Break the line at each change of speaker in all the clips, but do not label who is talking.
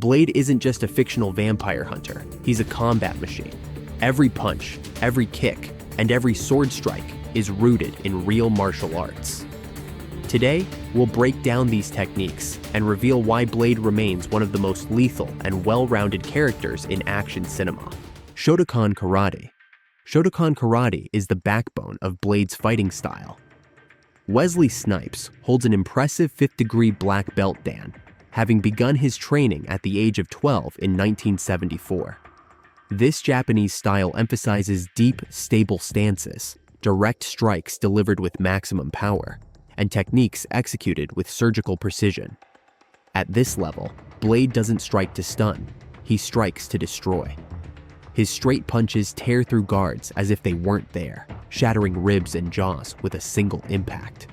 Blade isn't just a fictional vampire hunter, he's a combat machine. Every punch, every kick, and every sword strike is rooted in real martial arts. Today, we'll break down these techniques and reveal why Blade remains one of the most lethal and well-rounded characters in action cinema. Shotokan Karate. Shotokan Karate is the backbone of Blade's fighting style. Wesley Snipes holds an impressive 5th-degree black belt dan, having begun his training at the age of 12 in 1974. This Japanese style emphasizes deep, stable stances, direct strikes delivered with maximum power, and techniques executed with surgical precision. At this level, Blade doesn't strike to stun, he strikes to destroy. His straight punches tear through guards as if they weren't there, shattering ribs and jaws with a single impact.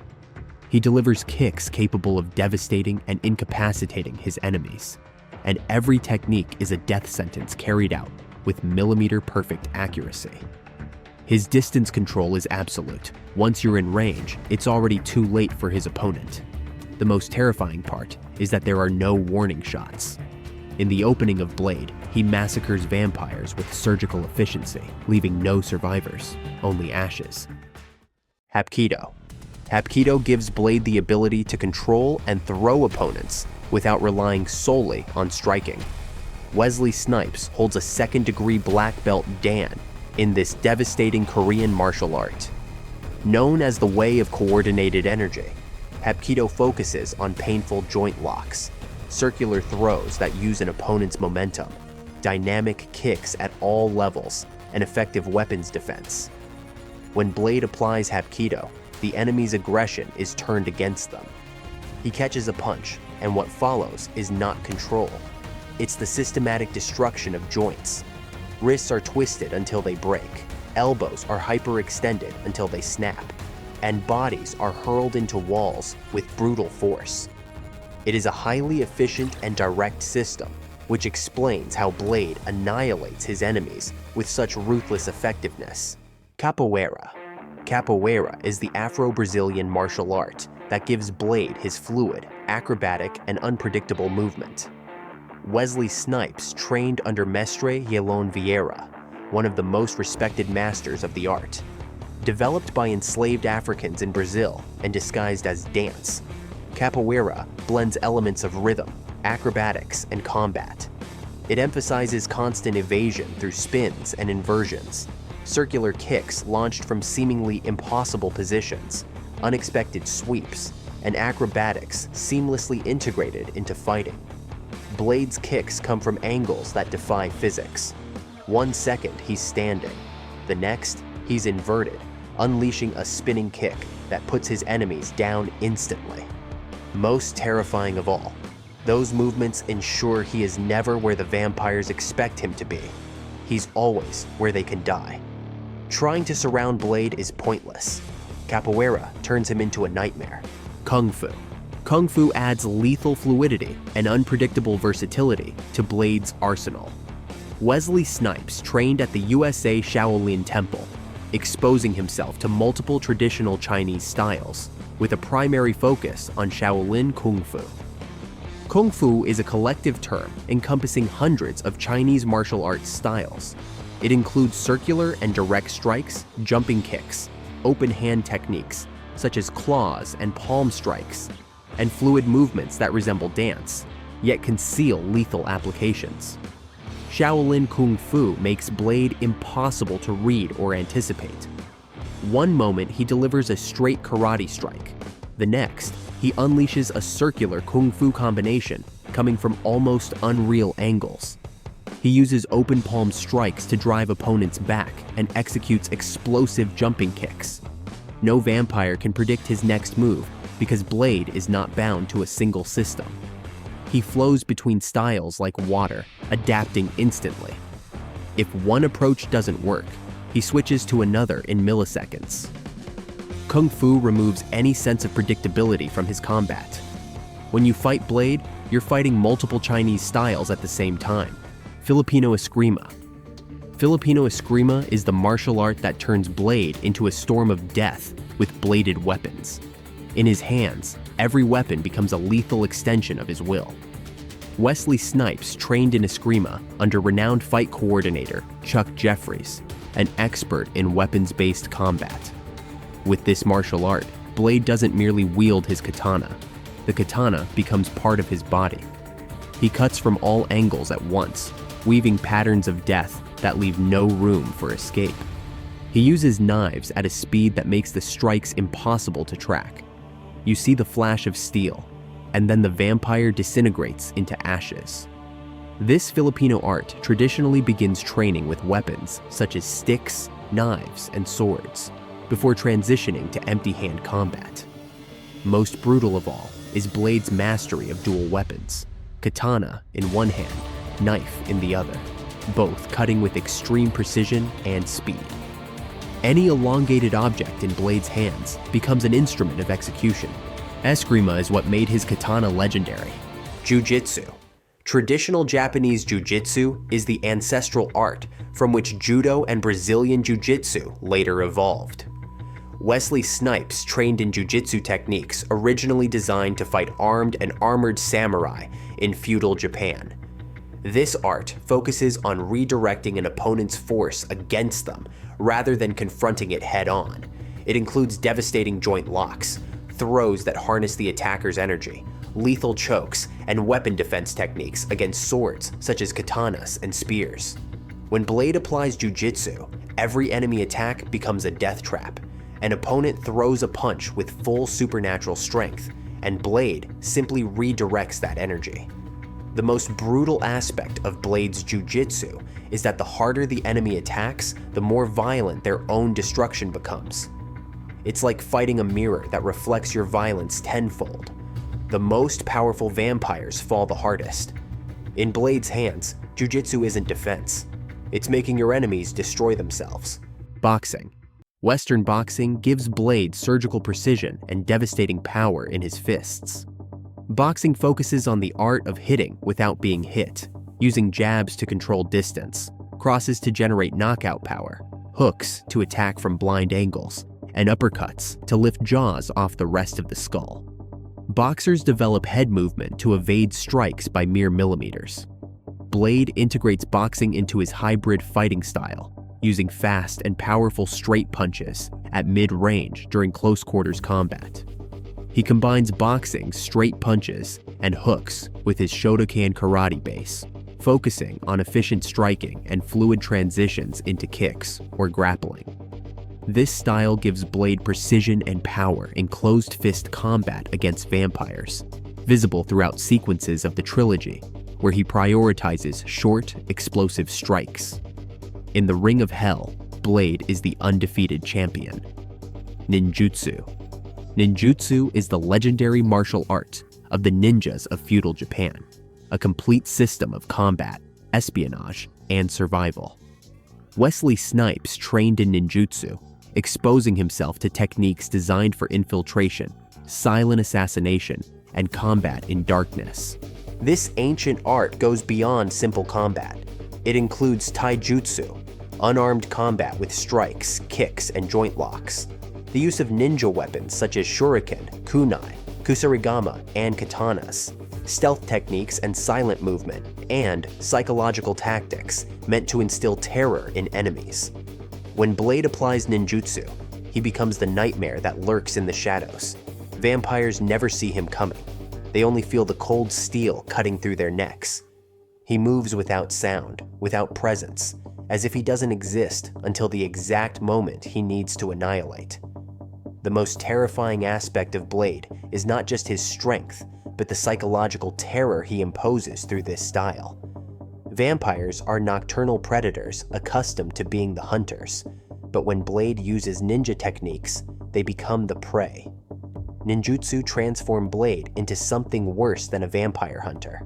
He delivers kicks capable of devastating and incapacitating his enemies, and every technique is a death sentence carried out with millimeter-perfect accuracy. His distance control is absolute. Once you're in range, it's already too late for his opponent. The most terrifying part is that there are no warning shots. In the opening of Blade, he massacres vampires with surgical efficiency, leaving no survivors, only ashes. Hapkido. Hapkido gives Blade the ability to control and throw opponents without relying solely on striking. Wesley Snipes holds a 2nd-degree black belt dan in this devastating Korean martial art. Known as the way of coordinated energy, Hapkido focuses on painful joint locks, circular throws that use an opponent's momentum, dynamic kicks at all levels, and effective weapons defense. When Blade applies Hapkido, the enemy's aggression is turned against them. He catches a punch, and what follows is not control. It's the systematic destruction of joints. Wrists are twisted until they break, elbows are hyperextended until they snap, and bodies are hurled into walls with brutal force. It is a highly efficient and direct system, which explains how Blade annihilates his enemies with such ruthless effectiveness. Capoeira. Capoeira is the Afro-Brazilian martial art that gives Blade his fluid, acrobatic, and unpredictable movement. Wesley Snipes trained under Mestre Yelon Vieira, one of the most respected masters of the art. Developed by enslaved Africans in Brazil and disguised as dance, Capoeira blends elements of rhythm, acrobatics, and combat. It emphasizes constant evasion through spins and inversions, circular kicks launched from seemingly impossible positions, unexpected sweeps, and acrobatics seamlessly integrated into fighting. Blade's kicks come from angles that defy physics. 1 second, he's standing. The next, he's inverted, unleashing a spinning kick that puts his enemies down instantly. Most terrifying of all, those movements ensure he is never where the vampires expect him to be. He's always where they can die. Trying to surround Blade is pointless. Capoeira turns him into a nightmare. Kung Fu. Kung Fu adds lethal fluidity and unpredictable versatility to Blade's arsenal. Wesley Snipes trained at the USA Shaolin Temple, exposing himself to multiple traditional Chinese styles, with a primary focus on Shaolin Kung Fu. Kung Fu is a collective term encompassing hundreds of Chinese martial arts styles. It includes circular and direct strikes, jumping kicks, open hand techniques, such as claws and palm strikes, and fluid movements that resemble dance, yet conceal lethal applications. Shaolin Kung Fu makes Blade impossible to read or anticipate. One moment he delivers a straight karate strike. The next, he unleashes a circular Kung Fu combination coming from almost unreal angles. He uses open palm strikes to drive opponents back and executes explosive jumping kicks. No vampire can predict his next move because Blade is not bound to a single system. He flows between styles like water, adapting instantly. If one approach doesn't work, he switches to another in milliseconds. Kung Fu removes any sense of predictability from his combat. When you fight Blade, you're fighting multiple Chinese styles at the same time. Filipino Eskrima. Filipino Eskrima is the martial art that turns Blade into a storm of death with bladed weapons. In his hands, every weapon becomes a lethal extension of his will. Wesley Snipes trained in Eskrima under renowned fight coordinator Chuck Jeffries, an expert in weapons-based combat. With this martial art, Blade doesn't merely wield his katana. The katana becomes part of his body. He cuts from all angles at once, weaving patterns of death that leave no room for escape. He uses knives at a speed that makes the strikes impossible to track. You see the flash of steel, and then the vampire disintegrates into ashes. This Filipino art traditionally begins training with weapons such as sticks, knives, and swords, before transitioning to empty-hand combat. Most brutal of all is Blade's mastery of dual weapons, katana in one hand, knife in the other, both cutting with extreme precision and speed. Any elongated object in Blade's hands becomes an instrument of execution. Eskrima is what made his katana legendary. Jiu-Jitsu. Traditional Japanese Jiu-Jitsu is the ancestral art from which Judo and Brazilian Jiu-Jitsu later evolved. Wesley Snipes trained in Jiu-Jitsu techniques originally designed to fight armed and armored samurai in feudal Japan. This art focuses on redirecting an opponent's force against them rather than confronting it head-on. It includes devastating joint locks, throws that harness the attacker's energy, lethal chokes, and weapon defense techniques against swords such as katanas and spears. When Blade applies Jiu-Jitsu, every enemy attack becomes a death trap. An opponent throws a punch with full supernatural strength, and Blade simply redirects that energy. The most brutal aspect of Blade's Jiu-Jitsu is that the harder the enemy attacks, the more violent their own destruction becomes. It's like fighting a mirror that reflects your violence tenfold. The most powerful vampires fall the hardest. In Blade's hands, Jiu-Jitsu isn't defense. It's making your enemies destroy themselves. Boxing. Western boxing gives Blade surgical precision and devastating power in his fists. Boxing focuses on the art of hitting without being hit, using jabs to control distance, crosses to generate knockout power, hooks to attack from blind angles, and uppercuts to lift jaws off the rest of the skull. Boxers develop head movement to evade strikes by mere millimeters. Blade integrates boxing into his hybrid fighting style, using fast and powerful straight punches at mid-range during close-quarters combat. He combines boxing's straight punches and hooks with his Shotokan Karate base, focusing on efficient striking and fluid transitions into kicks or grappling. This style gives Blade precision and power in closed-fist combat against vampires, visible throughout sequences of the trilogy, where he prioritizes short, explosive strikes. In the Ring of Hell, Blade is the undefeated champion. Ninjutsu. Ninjutsu is the legendary martial art of the ninjas of feudal Japan, a complete system of combat, espionage, and survival. Wesley Snipes trained in ninjutsu, exposing himself to techniques designed for infiltration, silent assassination, and combat in darkness. This ancient art goes beyond simple combat. It includes taijutsu, unarmed combat with strikes, kicks, and joint locks, the use of ninja weapons such as shuriken, kunai, kusarigama, and katanas, stealth techniques and silent movement, and psychological tactics meant to instill terror in enemies. When Blade applies ninjutsu, he becomes the nightmare that lurks in the shadows. Vampires never see him coming. They only feel the cold steel cutting through their necks. He moves without sound, without presence, as if he doesn't exist until the exact moment he needs to annihilate. The most terrifying aspect of Blade is not just his strength, but the psychological terror he imposes through this style. Vampires are nocturnal predators accustomed to being the hunters, but when Blade uses ninja techniques, they become the prey. Ninjutsu transformed Blade into something worse than a vampire hunter.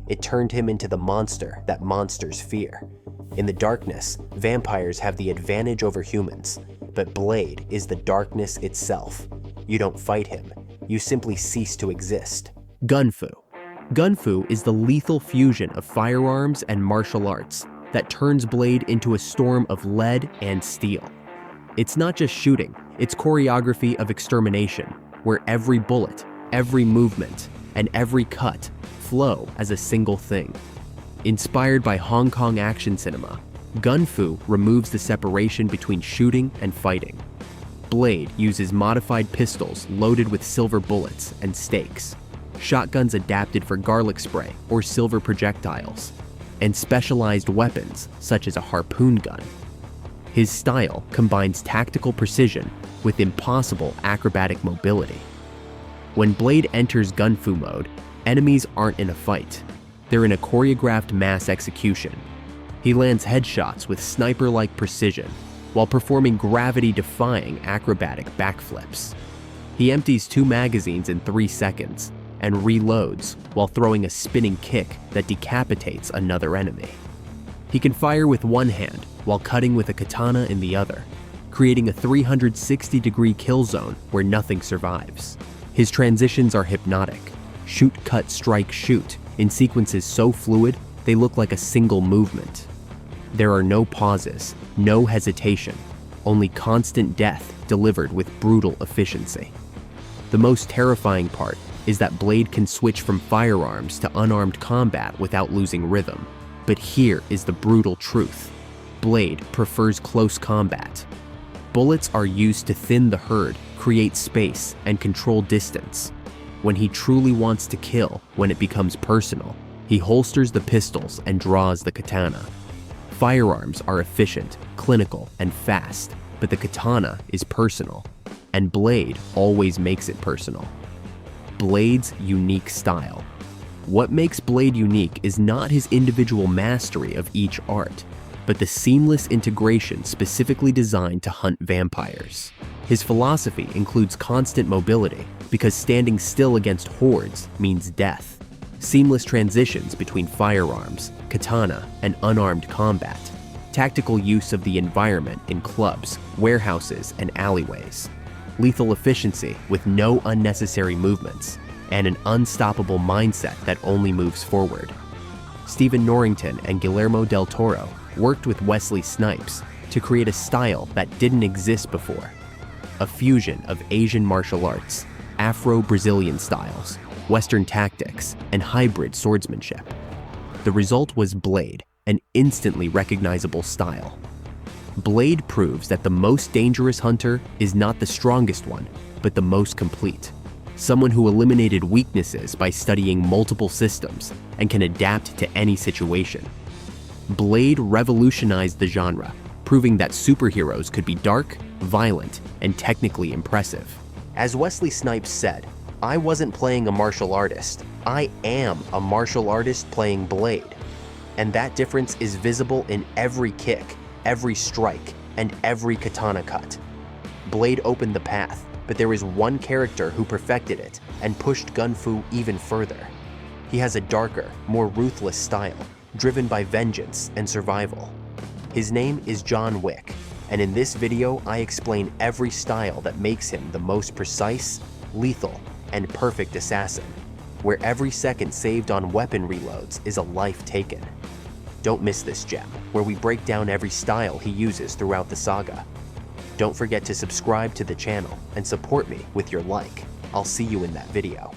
It turned him into the monster that monsters fear. In the darkness, vampires have the advantage over humans, but Blade is the darkness itself. You don't fight him, you simply cease to exist. Gunfu. Gunfu is the lethal fusion of firearms and martial arts that turns Blade into a storm of lead and steel. It's not just shooting, it's choreography of extermination, where every bullet, every movement, and every cut flow as a single thing. Inspired by Hong Kong action cinema, Gun Fu removes the separation between shooting and fighting. Blade uses modified pistols loaded with silver bullets and stakes, shotguns adapted for garlic spray or silver projectiles, and specialized weapons such as a harpoon gun. His style combines tactical precision with impossible acrobatic mobility. When Blade enters Gun Fu mode, enemies aren't in a fight. They're in a choreographed mass execution. He lands headshots with sniper-like precision while performing gravity-defying acrobatic backflips. He empties 2 magazines in 3 seconds and reloads while throwing a spinning kick that decapitates another enemy. He can fire with one hand while cutting with a katana in the other, creating a 360-degree kill zone where nothing survives. His transitions are hypnotic. Shoot, cut, strike, shoot in sequences so fluid they look like a single movement. There are no pauses, no hesitation, only constant death delivered with brutal efficiency. The most terrifying part is that Blade can switch from firearms to unarmed combat without losing rhythm. But here is the brutal truth. Blade prefers close combat. Bullets are used to thin the herd, create space, and control distance. When he truly wants to kill, when it becomes personal, he holsters the pistols and draws the katana. Firearms are efficient, clinical, and fast, but the katana is personal, and Blade always makes it personal. Blade's unique style. What makes Blade unique is not his individual mastery of each art, but the seamless integration specifically designed to hunt vampires. His philosophy includes constant mobility, because standing still against hordes means death. Seamless transitions between firearms, katana, and unarmed combat. Tactical use of the environment in clubs, warehouses, and alleyways. Lethal efficiency with no unnecessary movements, and an unstoppable mindset that only moves forward. Stephen Norrington and Guillermo del Toro worked with Wesley Snipes to create a style that didn't exist before. A fusion of Asian martial arts, Afro-Brazilian styles, Western tactics, and hybrid swordsmanship. The result was Blade, an instantly recognizable style. Blade proves that the most dangerous hunter is not the strongest one, but the most complete. Someone who eliminated weaknesses by studying multiple systems and can adapt to any situation. Blade revolutionized the genre, proving that superheroes could be dark, violent, and technically impressive. As Wesley Snipes said, "I wasn't playing a martial artist. I am a martial artist playing Blade." And that difference is visible in every kick, every strike, and every katana cut. Blade opened the path, but there is one character who perfected it and pushed Gun Fu even further. He has a darker, more ruthless style, driven by vengeance and survival. His name is John Wick, and in this video I explain every style that makes him the most precise, lethal, and perfect assassin, where every second saved on weapon reloads is a life taken. Don't miss this gem, where we break down every style he uses throughout the saga. Don't forget to subscribe to the channel and support me with your like. I'll see you in that video.